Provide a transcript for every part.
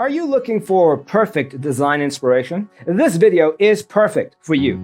Are you looking for perfect design inspiration? This video is perfect for you.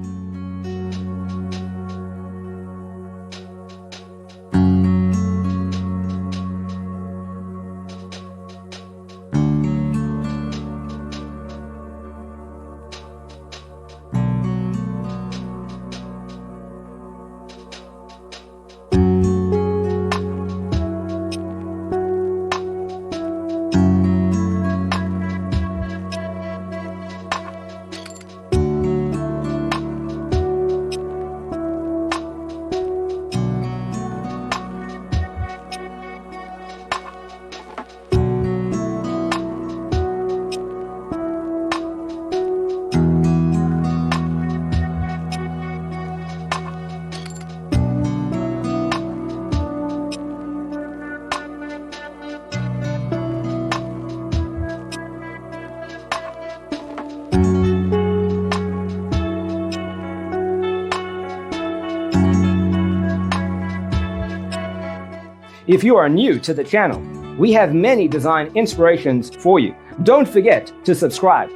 If you are new to the channel, we have many design inspirations for you. Don't forget to subscribe.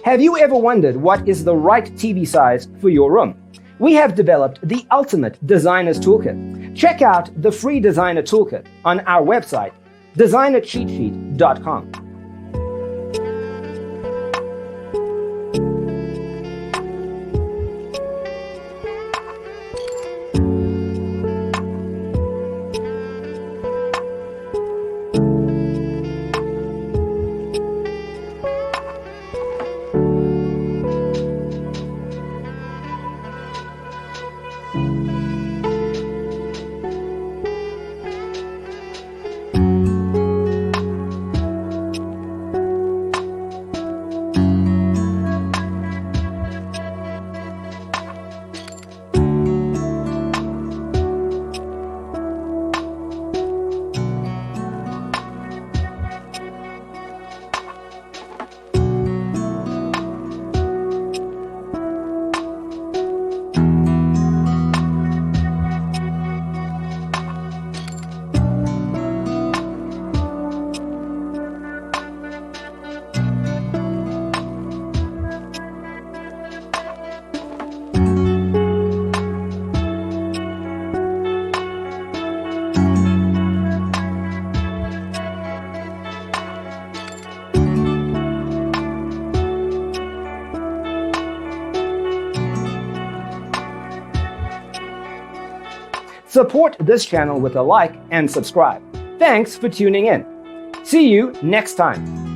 Have you ever wondered what is the right TV size for your room? We have developed the ultimate designer's toolkit. Check out the free designer toolkit on our website, designercheatsheet.com. Support this channel with a like and subscribe. Thanks for tuning in. See you next time.